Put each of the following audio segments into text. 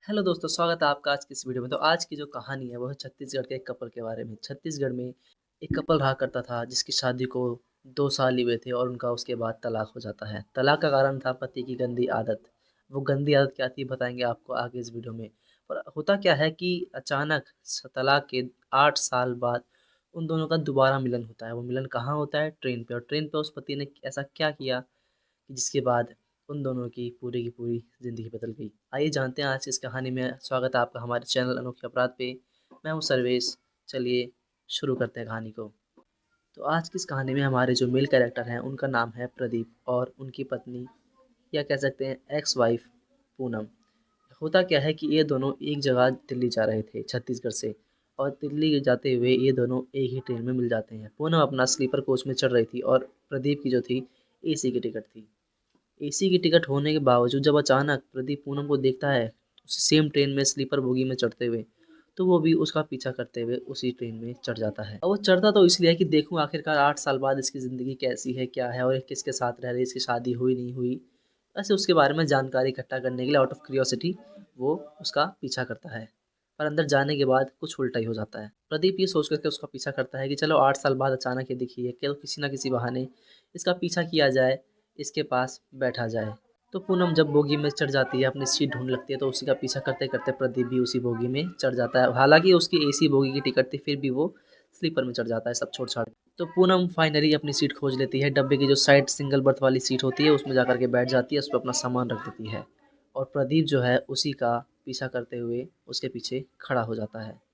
Hello दोस्तों, स्वागत है आपका आज की इस वीडियो में। तो आज की जो कहानी है वो है छत्तीसगढ़ के एक कपल के बारे में। छत्तीसगढ़ में एक कपल रहा करता था जिसकी शादी को 2 साल ही हुए थे और उनका उसके बाद तलाक हो जाता है। तलाक का कारण था पति की गंदी आदत। वो गंदी आदत क्या थी बताएंगे आपको आगे इस वीडियो में। पर होता क्या है कि अचानक तलाक के 8 साल बाद उन दोनों का दोबारा मिलन होता है। वो मिलन कहाँ होता है? ट्रेन पे। और ट्रेन पे उस पति ने ऐसा क्या किया कि जिसके बाद उन दोनों की पूरी ज़िंदगी बदल गई। आइए जानते हैं आज की इस कहानी में। स्वागत है आपका हमारे चैनल अनोखे अपराध पे। मैं हूँ सर्वेश। चलिए शुरू करते हैं कहानी को। तो आज की इस कहानी में हमारे जो मेल कैरेक्टर हैं उनका नाम है प्रदीप और उनकी पत्नी या कह सकते हैं एक्स वाइफ पूनम। होता क्या है कि ये दोनों एक जगह दिल्ली जा रहे थे छत्तीसगढ़ से। और दिल्ली जाते हुए ये दोनों एक ही ट्रेन में मिल जाते हैं। पूनम अपना स्लीपर कोच में चढ़ रही थी और प्रदीप की जो थी एसी की टिकट थी। एसी की टिकट होने के बावजूद जब अचानक प्रदीप पूनम को देखता है उसी सेम ट्रेन में स्लीपर बोगी में चढ़ते हुए, तो वो भी उसका पीछा करते हुए उसी ट्रेन में चढ़ जाता है। और वो चढ़ता तो इसलिए है कि देखूं आखिरकार 8 साल बाद इसकी ज़िंदगी कैसी है, क्या है और ये किसके साथ रह रही है, इसकी शादी हुई नहीं हुई। ऐसे उसके बारे में जानकारी इकट्ठा करने के लिए आउट ऑफ क्यूरियोसिटी वो उसका पीछा करता है। पर अंदर जाने के बाद कुछ उल्टा ही हो जाता है। प्रदीप ये सोच करके उसका पीछा करता है कि चलो 8 साल बाद अचानक ये दिखी है, कि किसी ना किसी बहाने इसका पीछा किया जाए, इसके पास बैठा जाए। तो पूनम जब बोगी में चढ़ जाती है, अपनी सीट ढूंढ लगती है, तो उसी का पीछा करते करते प्रदीप भी उसी बोगी में चढ़ जाता है। हालांकि उसकी एसी बोगी की टिकट थी, फिर भी वो स्लीपर में चढ़ जाता है सब छोड़ छाड़ के। तो पूनम फाइनली अपनी सीट खोज लेती है। डब्बे की जो साइड सिंगल बर्थ वाली सीट होती है उसमें जाकर के बैठ जाती है, उस पर अपना सामान रख देती है। और प्रदीप जो है उसी का पीछा करते हुए उसके पीछे खड़ा हो जाता है।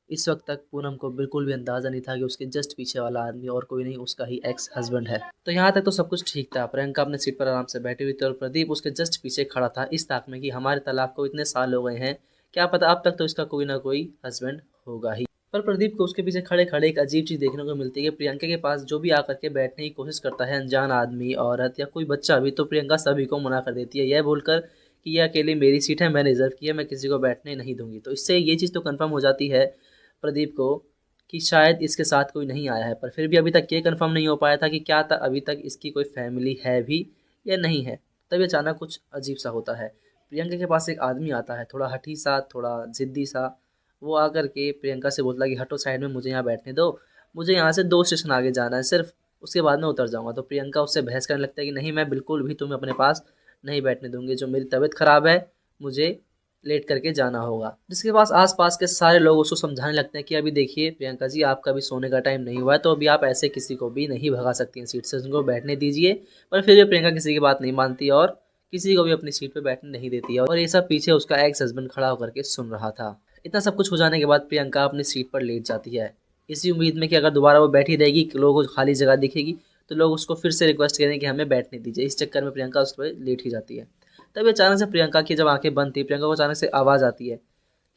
इस वक्त तक पूनम को बिल्कुल भी अंदाज़ा नहीं था कि उसके जस्ट पीछे वाला आदमी और कोई नहीं, उसका ही एक्स हस्बैंड है। तो यहाँ तक तो सब कुछ ठीक था। प्रियंका अपने सीट पर आराम से बैठी हुई थी और प्रदीप उसके जस्ट पीछे खड़ा था, इस ताक में कि हमारे तलाक को इतने साल हो गए हैं, क्या पता अब तक तो इसका कोई ना कोई हस्बैंड होगा ही। पर प्रदीप को उसके पीछे खड़े खड़े एक अजीब चीज़ देखने को मिलती है कि प्रियंका के पास जो भी आकर के बैठने की कोशिश करता है, अनजान आदमी, औरत या कोई बच्चा भी, तो प्रियंका सभी को मना कर देती है, यह बोलकर कि यह अकेली मेरी सीट है, मैंने रिजर्व की है, मैं किसी को बैठने नहीं दूंगी। तो इससे ये चीज़ तो कंफर्म हो जाती है प्रदीप को कि शायद इसके साथ कोई नहीं आया है। पर फिर भी अभी तक ये कंफर्म नहीं हो पाया था कि क्या अभी तक इसकी कोई फैमिली है भी या नहीं है। तभी अचानक कुछ अजीब सा होता है। प्रियंका के पास एक आदमी आता है, थोड़ा हठी सा, थोड़ा ज़िद्दी सा। वो आकर के प्रियंका से बोलता है कि हटो साइड में, मुझे यहाँ बैठने दो, मुझे यहाँ से 2 स्टेशन आगे जाना है सिर्फ, उसके बाद मैं उतर जाऊँगा। तो प्रियंका उससे बहस करने लगता है कि नहीं, मैं बिल्कुल भी तुम्हें अपने पास नहीं बैठने दूंगी, जो मेरी तबीयत ख़राब है, मुझे लेट करके जाना होगा। जिसके पास आसपास के सारे लोग उसको समझाने लगते हैं कि अभी देखिए प्रियंका जी, आपका भी सोने का टाइम नहीं हुआ है, तो अभी आप ऐसे किसी को भी नहीं भगा सकती हैं सीट से, उनको बैठने दीजिए। पर फिर भी प्रियंका किसी की बात नहीं मानती और किसी को भी अपनी सीट पे बैठने नहीं देती है। और ये सब पीछे उसका एक्स हस्बैंड खड़ा होकर के सुन रहा था। इतना सब कुछ हो जाने के बाद प्रियंका अपनी सीट पर लेट जाती है, इसी उम्मीद में कि अगर दोबारा वो बैठी रहेगी, लोगों को खाली जगह दिखेगी, तो लोग उसको फिर से रिक्वेस्ट करें कि हमें बैठने दीजिए। इस चक्कर में प्रियंका उस पर लेट ही जाती है। तभी अचानक से प्रियंका की जब आंखें बंद थी, प्रियंका को अचानक से आवाज़ आती है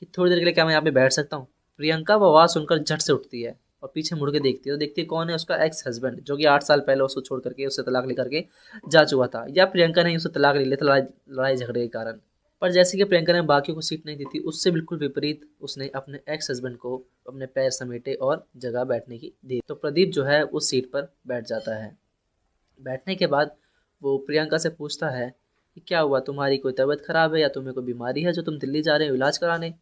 कि थोड़ी देर के लिए क्या मैं यहाँ पे बैठ सकता हूँ। प्रियंका वो आवाज़ सुनकर झट से उठती है और पीछे मुड़ के देखती है, तो देखती है कौन है, उसका एक्स हस्बैंड, जो कि 8 साल पहले उसको छोड़ करके, उससे तलाक लेकर के जा चुका था। या प्रियंका ने उससे तलाक ले लिया था लड़ाई लड़ाई झगड़े के कारण। पर जैसे कि प्रियंका ने बाकियों को सीट नहीं दी थी, उससे बिल्कुल विपरीत उसने अपने एक्स हस्बैंड को अपने पैर समेटे और जगह बैठने की दी। तो प्रदीप जो है उस सीट पर बैठ जाता है। बैठने के बाद वो प्रियंका से पूछता है कि क्या हुआ, तुम्हारी कोई तबीयत ख़राब है या तुम्हें कोई बीमारी है जो तुम दिल्ली जा रहे हो इलाज कराने?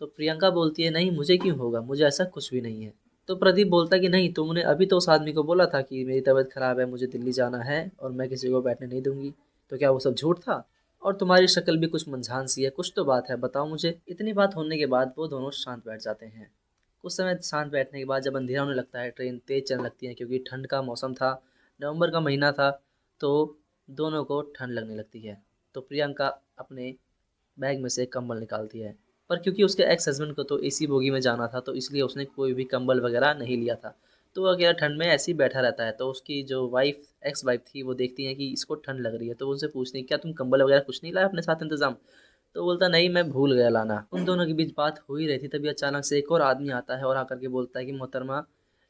तो प्रियंका बोलती है नहीं, मुझे क्यों होगा, मुझे ऐसा कुछ भी नहीं है। तो प्रदीप बोलता है कि नहीं, तुमने अभी तो उस आदमी को बोला था कि मेरी तबीयत ख़राब है, मुझे दिल्ली जाना है और मैं किसी को बैठने नहीं दूंगी। तो क्या वो सब झूठ था? और तुम्हारी शक्ल भी कुछ मुरझान सी है, कुछ तो बात है, बताओ मुझे। इतनी बात होने के बाद वो दोनों शांत बैठ जाते हैं। कुछ समय शांत बैठने के बाद जब अंधेरा होने लगता है, ट्रेन तेज़ चलने लगती है, क्योंकि ठंड का मौसम था, नवंबर का महीना था, तो दोनों को ठंड लगने लगती है। तो प्रियंका अपने बैग में से एक कंबल निकालती है। पर क्योंकि उसके एक्स हस्बैंड को तो एसी बोगी में जाना था, तो इसलिए उसने कोई भी कंबल वगैरह नहीं लिया था। तो वो अकेला ठंड में ऐसे ही बैठा रहता है। तो उसकी जो एक्स वाइफ थी, वो देखती है कि इसको ठंड लग रही है, तो वो उनसे पूछती है क्या तुम कंबल वगैरह कुछ नहीं लाया अपने साथ इंतजाम? तो बोलता नहीं, मैं भूल गया लाना। उन दोनों के बीच बात हो ही रही थी, तभी अचानक से एक और आदमी आता है और आकर के बोलता है कि मोहतरमा,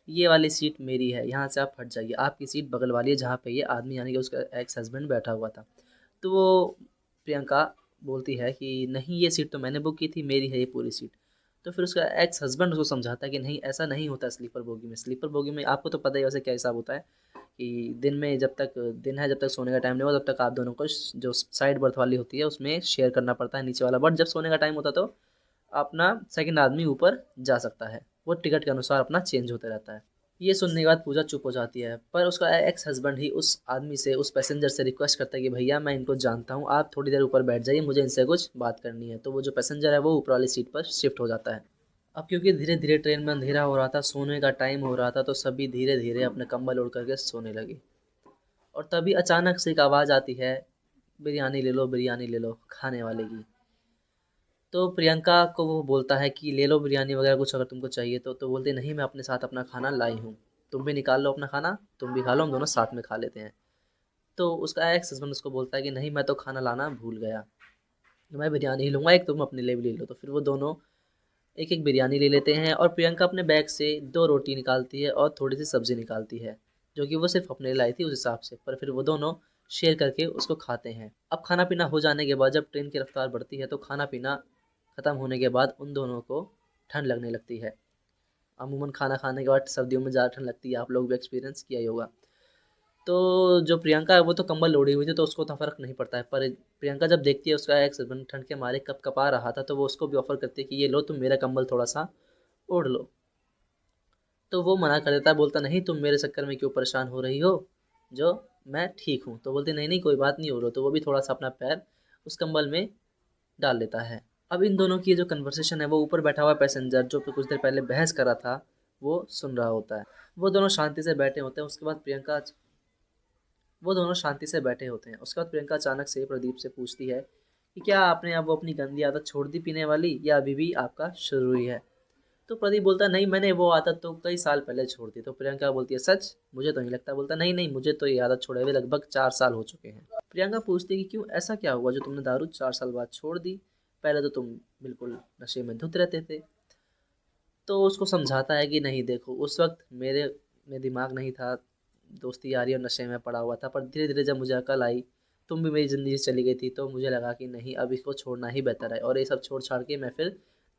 ये वाली सीट मेरी है, यहाँ से आप हट जाइए, आपकी सीट बगल वाली है जहाँ पे ये आदमी यानी कि उसका एक्स हस्बैंड बैठा हुआ था। तो वो प्रियंका बोलती है कि नहीं, ये सीट तो मैंने बुक की थी, मेरी है ये पूरी सीट। तो फिर उसका एक्स हस्बैंड उसको समझाता है कि नहीं, ऐसा नहीं होता स्लीपर बोगी में। स्लीपर बोगी में आपको तो पता ही है वैसे क्या हिसाब होता है कि दिन में जब तक दिन है, जब तक सोने का टाइम नहीं हुआ तब तक आप दोनों को जो साइड बर्थ वाली होती है उसमें शेयर करना पड़ता है नीचे वाला बर्थ। जब सोने का टाइम होता है तो अपना सेकंड आदमी ऊपर जा सकता है, वो टिकट के अनुसार अपना चेंज होता रहता है। ये सुनने के बाद पूजा चुप हो जाती है, पर उसका एक्स हस्बैंड ही उस आदमी से, उस पैसेंजर से रिक्वेस्ट करता है कि भैया मैं इनको जानता हूँ, आप थोड़ी देर ऊपर बैठ जाइए, मुझे इनसे कुछ बात करनी है। तो वो जो पैसेंजर है वो ऊपर वाली सीट पर शिफ्ट हो जाता है। अब क्योंकि धीरे धीरे ट्रेन में अंधेरा हो रहा था, सोने का टाइम हो रहा था, तो सभी धीरे धीरे अपने कंबल ओढ़ करके सोने लगे। और तभी अचानक से एक आवाज़ आती है, बिरयानी ले लो, बिरयानी ले लो, खाने वाले की। तो प्रियंका को वो बोलता है कि ले लो बिरयानी वगैरह कुछ अगर तुमको चाहिए तो बोलते नहीं, मैं अपने साथ अपना खाना लाई हूँ, तुम भी निकाल लो अपना खाना, तुम भी खा लो, हम दोनों साथ में खा लेते हैं। तो उसका एक्स हस्बैंड उसको बोलता है कि नहीं, मैं तो खाना लाना भूल गया, मैं बिरयानी ही लूँगा, एक तुम अपने लिए भी ले लो। तो फिर वो दोनों एक एक बिरयानी ले लेते हैं, और प्रियंका अपने बैग से 2 रोटी निकालती है और थोड़ी सी सब्ज़ी निकालती है, जो कि वो सिर्फ अपने लिए लाई थी उस हिसाब से, पर फिर वो दोनों शेयर करके उसको खाते हैं। अब खाना पीना हो जाने के बाद जब ट्रेन की रफ्तार बढ़ती है तो खाना पीना ख़त्म होने के बाद उन दोनों को ठंड लगने लगती है। अमूमन खाना खाने के बाद सर्दियों में ज़्यादा ठंड लगती है, आप लोग भी एक्सपीरियंस किया ही होगा। तो जो प्रियंका है वो तो कंबल ओढ़ी हुई थी तो उसको उतना फ़र्क नहीं पड़ता है, पर प्रियंका जब देखती है उसका एक्स हस्बैंड ठंड के मारे कप कपा रहा था, तो वो उसको भी ऑफ़र करती है कि ये लो, तुम मेरा कंबल थोड़ा सा ओढ़ लो। तो वो मना कर देता है, बोलता नहीं, तुम मेरे चक्कर में क्यों परेशान हो रही हो, जो मैं ठीक हूँ। तो बोलती नहीं नहीं कोई बात नहीं, ओढ़ो। तो वो भी थोड़ा सा अपना पैर उस कंबल में डाल लेता है। अब इन दोनों की जो कन्वर्सेशन है वो ऊपर बैठा हुआ पैसेंजर जो कुछ देर पहले बहस कर रहा था वो सुन रहा होता है। वो दोनों शांति से बैठे होते हैं। उसके बाद प्रियंका वो दोनों शांति से बैठे होते हैं। उसके बाद प्रियंका अचानक से प्रदीप से पूछती है कि क्या आपने अब वो अपनी गंदी आदत छोड़ दी पीने वाली, या अभी भी आपका शुरू ही है। तो प्रदीप बोलता है नहीं, मैंने वो आदत तो कई साल पहले छोड़ दी। तो प्रियंका बोलती है सच, मुझे तो नहीं लगता। बोलता नहीं नहीं, मुझे तो ये आदत छोड़े हुए लगभग 4 साल हो चुके हैं। प्रियंका पूछती है कि क्यों, ऐसा क्या हुआ जो तुमने दारू 4 साल बाद छोड़ दी, पहले तो तुम बिल्कुल नशे में धुत रहते थे। तो उसको समझाता है कि नहीं देखो, उस वक्त मेरे में दिमाग नहीं था, दोस्ती यारी और नशे में पड़ा हुआ था, पर धीरे धीरे जब मुझे अकल आई, तुम भी मेरी ज़िंदगी से चली गई थी, तो मुझे लगा कि नहीं, अब इसको छोड़ना ही बेहतर है। और ये सब छोड़ छाड़ के मैं फिर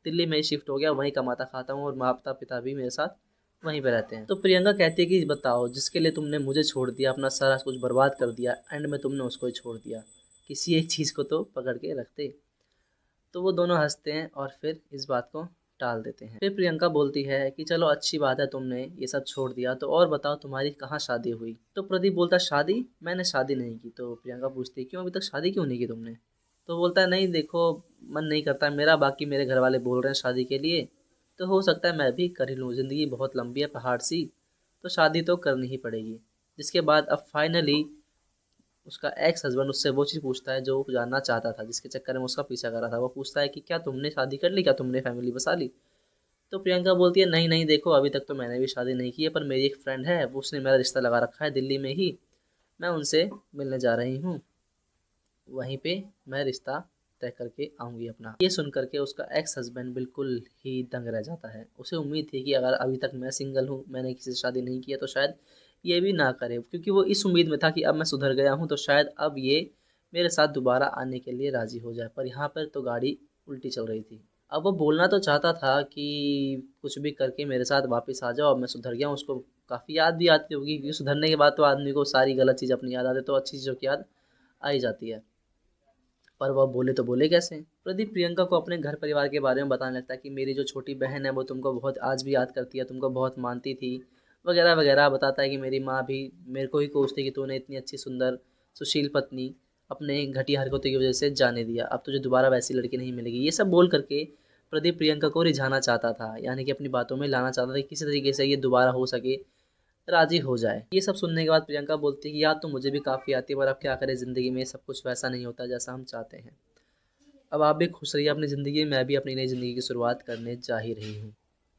दिल्ली में ही शिफ्ट हो गया, वहीं कमाता खाता हूँ, और माता पिता भी मेरे साथ वहीं पे रहते हैं। तो प्रियंका कहती है कि बताओ, जिसके लिए तुमने मुझे छोड़ दिया, अपना सारा कुछ बर्बाद कर दिया, एंड में तुमने उसको ही छोड़ दिया, किसी एक चीज़ को तो पकड़ के रखते। तो वो दोनों हंसते हैं और फिर इस बात को टाल देते हैं। फिर प्रियंका बोलती है कि चलो अच्छी बात है, तुमने ये सब छोड़ दिया, तो और बताओ तुम्हारी कहाँ शादी हुई। तो प्रदीप बोलता है शादी, मैंने शादी नहीं की। तो प्रियंका पूछती है क्यों, अभी तक शादी क्यों नहीं की तुमने। तो बोलता है नहीं देखो, मन नहीं करता मेरा, बाकी मेरे घर वाले बोल रहे हैं शादी के लिए, तो हो सकता है मैं भी कर ही लूँ, ज़िंदगी बहुत लंबी है पहाड़ सी, तो शादी तो करनी ही पड़ेगी। जिसके बाद अब फाइनली उसका एक्स हस्बैंड उससे वो चीज़ पूछता है जो वो जानना चाहता था, जिसके चक्कर में उसका पीछा कर रहा था। वो पूछता है कि क्या तुमने शादी कर ली, क्या तुमने फैमिली बसा ली। तो प्रियंका बोलती है नहीं नहीं देखो, अभी तक तो मैंने भी शादी नहीं की है, पर मेरी एक फ्रेंड है, वो उसने मेरा रिश्ता लगा रखा है दिल्ली में ही, मैं उनसे मिलने जा रही हूँ, वहीं पे मैं रिश्ता तय करके आऊँगी अपना। ये सुन करके उसका एक्स हस्बैंड बिल्कुल ही दंग रह जाता है। उसे उम्मीद थी कि अगर अभी तक मैं सिंगल हूँ, मैंने किसी से शादी नहीं की है, तो शायद ये भी ना करे, क्योंकि वो इस उम्मीद में था कि अब मैं सुधर गया हूँ तो शायद अब ये मेरे साथ दोबारा आने के लिए राज़ी हो जाए। पर यहाँ पर तो गाड़ी उल्टी चल रही थी। अब वो बोलना तो चाहता था कि कुछ भी करके मेरे साथ वापस आ जाओ, अब मैं सुधर गया हूँ। उसको काफ़ी याद भी आती होगी, क्योंकि सुधरने के बाद तो आदमी को सारी गलत चीज़ अपनी याद आती है, तो अच्छी चीज़ों की याद आ ही जाती है। पर वह बोले तो बोले कैसे। प्रदीप प्रियंका को अपने घर परिवार के बारे में बताने लगता है कि मेरी जो छोटी बहन है वो तुमको बहुत आज भी याद करती है, तुमको बहुत मानती थी, वगैरह वगैरह। बताता है कि मेरी माँ भी मेरे को ही कोसती कि तूने इतनी अच्छी सुंदर सुशील पत्नी अपने घटिया हरकतों की वजह से जाने दिया, अब तुझे दोबारा वैसी लड़की नहीं मिलेगी। ये सब बोल करके प्रदीप प्रियंका को रिझाना चाहता था, यानी कि अपनी बातों में लाना चाहता था कि किसी तरीके से ये दोबारा हो सके, राजी हो जाए। ये सब सुनने के बाद प्रियंका बोलती है कि याद तो मुझे भी काफ़ी आती है, पर अब क्या करें, ज़िंदगी में सब कुछ वैसा नहीं होता जैसा हम चाहते हैं। अब आप भी खुश रहिए अपनी ज़िंदगी में, मैं भी अपनी नई ज़िंदगी की शुरुआत करने जा ही रही हूँ।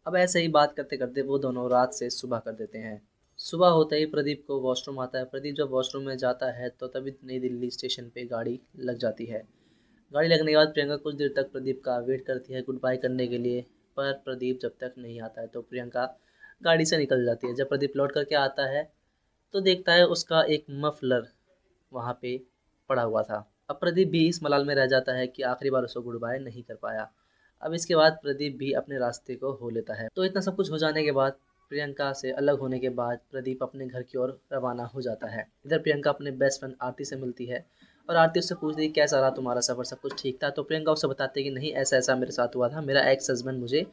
अब ऐसे ही बात करते करते वो दोनों रात से सुबह कर देते हैं। सुबह होते ही प्रदीप को वॉशरूम आता है। प्रदीप जब वॉशरूम में जाता है तो तभी नई दिल्ली स्टेशन पे गाड़ी लग जाती है। गाड़ी लगने के बाद प्रियंका कुछ देर तक प्रदीप का वेट करती है गुड बाय करने के लिए, पर प्रदीप जब तक नहीं आता है तो प्रियंका गाड़ी से निकल जाती है। जब प्रदीप लौट करके आता है तो देखता है उसका एक मफलर वहाँ पे पड़ा हुआ था। अब प्रदीप भी इस मलाल में रह जाता है कि आखिरी बार उसको गुड बाय नहीं कर पाया। अब इसके बाद प्रदीप भी अपने रास्ते को हो लेता है। तो इतना सब कुछ हो जाने के बाद प्रियंका से अलग होने के बाद प्रदीप अपने घर की ओर रवाना हो जाता है। इधर प्रियंका अपने बेस्ट फ्रेंड आरती से मिलती है और आरती उससे पूछती है कैसा रहा तुम्हारा सफ़र, सब कुछ ठीक था। तो प्रियंका उसे बताती है कि नहीं, ऐसा ऐसा मेरे साथ हुआ था, मेरा एक्स हस्बैंड मुझे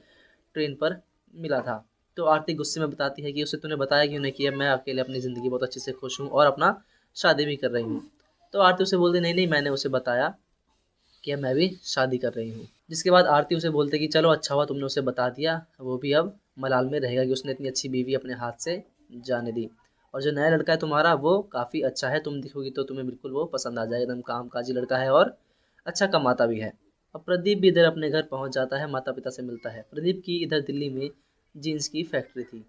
ट्रेन पर मिला था। तो आरती गुस्से में बताती है कि उसे तूने बताया क्यों नहीं किया, मैं अकेले अपनी ज़िंदगी बहुत अच्छे से खुश हूँ और अपना शादी भी कर रही हूँ। तो आरती उसे बोलती नहीं नहीं, मैंने उसे बताया कि अब मैं भी शादी कर रही हूँ। जिसके बाद आरती उसे बोलते कि चलो अच्छा हुआ तुमने उसे बता दिया, वो भी अब मलाल में रहेगा कि उसने इतनी अच्छी बीवी अपने हाथ से जाने दी। और जो नया लड़का है तुम्हारा वो काफ़ी अच्छा है, तुम दिखोगी तो तुम्हें बिल्कुल वो पसंद आ जाएगा, एकदम कामकाजी लड़का है और अच्छा कमाता भी है। अब प्रदीप भी इधर अपने घर पहुंच जाता है, माता पिता से मिलता है। प्रदीप की इधर दिल्ली में जीन्स की फैक्ट्री थी।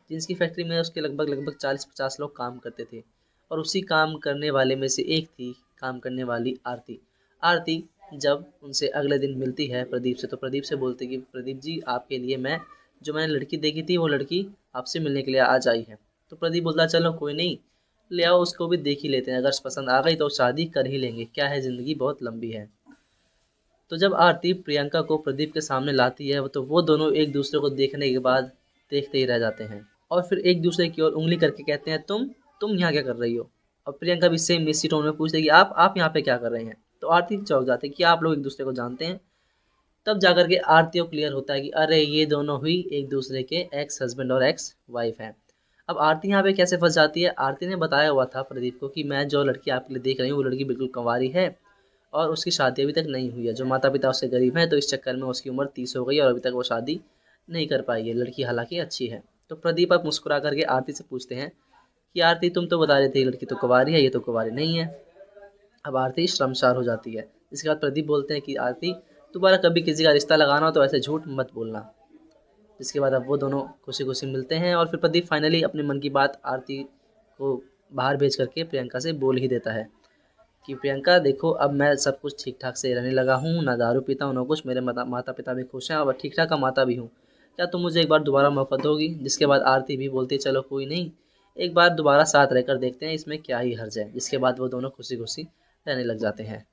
जीन्स की फैक्ट्री में उसके लगभग लगभग 40-50 लोग काम करते थे और उसी काम करने वाले में से एक थी काम करने वाली आरती। आरती जब उनसे अगले दिन मिलती है प्रदीप से, तो प्रदीप से बोलती कि प्रदीप जी आपके लिए जो मैंने लड़की देखी थी वो लड़की आपसे मिलने के लिए आज आई है। तो प्रदीप बोलता चलो कोई नहीं, ले आओ उसको भी देख ही लेते हैं, अगर पसंद आ गई तो शादी कर ही लेंगे, क्या है ज़िंदगी बहुत लंबी है। तो जब आरती प्रियंका को प्रदीप के सामने लाती है तो वो दोनों एक दूसरे को देखने के बाद देखते ही रह जाते हैं और फिर एक दूसरे की ओर उंगली करके कहते हैं तुम यहाँ क्या कर रही हो। और प्रियंका भी सेम इसी टोन में पूछती है कि आप यहाँ पे क्या कर रहे हैं। तो आरती चौंक जाती है कि आप लोग एक दूसरे को जानते हैं। तब जाकर के आरती को क्लियर होता है कि अरे ये दोनों हुई एक दूसरे के एक्स हस्बैंड और एक्स वाइफ हैं। अब आरती यहाँ पे कैसे फंस जाती है, आरती ने बताया हुआ था प्रदीप को कि मैं जो लड़की आपके लिए देख रही हूँ वो लड़की बिल्कुल कंवारी है और उसकी शादी अभी तक नहीं हुई है। जो माता पिता उससे गरीब हैं तो इस चक्कर में उसकी उम्र 30 हो गई और अभी तक वो शादी नहीं कर पाई है। लड़की हालांकि अच्छी है। तो प्रदीप अब मुस्कुरा करके आरती से पूछते हैं कि आरती तुम तो बता रही थी लड़की तो कुंवारी है, ये तो कुंवारी नहीं है। अब आरती शर्मसार हो जाती है। इसके बाद प्रदीप बोलते हैं कि आरती दोबारा कभी किसी का रिश्ता लगाना हो तो ऐसे झूठ मत बोलना। जिसके बाद अब वो दोनों खुशी खुशी मिलते हैं और फिर प्रदीप फाइनली अपने मन की बात आरती को बाहर भेज करके प्रियंका से बोल ही देता है कि प्रियंका देखो अब मैं सब कुछ ठीक ठाक से रहने लगा हूँ, ना दारू पीता हूँ ना कुछ, मेरे माता पिता भी खुश हैं और ठीक ठाक कमाता भी हूँ, क्या तुम मुझे एक बार दोबारा मौका दोगी। जिसके बाद आरती भी बोलती है चलो कोई नहीं, एक बार दोबारा साथ रहकर देखते हैं इसमें क्या ही हर्ज है। जिसके बाद वो दोनों खुशी खुशी रहने लग जाते हैं।